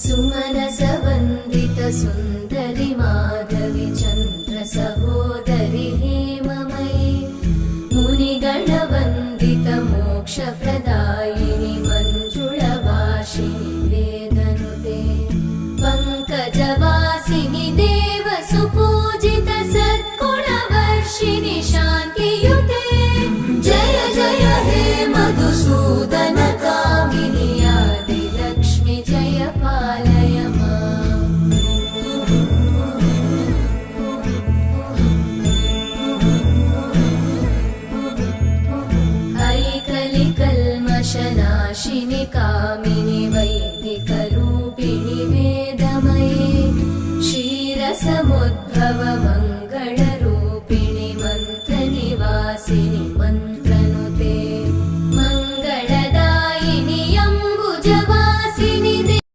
सुमनसवन्दित सुन्दरि माधवि चन्द्र सहोदरि हेममयि मुनिगणवन्दित मोक्षप्रदायिनि मञ्जुळभाषिणि वेदनुते पङ्कजवासिनि देव सुपूजित सद्गुणवर्षिणि शान्तियुते जय जय हे मधुसूदन कामिनि आदिलक्ष्मि जय पालय माम्। ऐकलिकल्मषनाशिनि कामिनि वै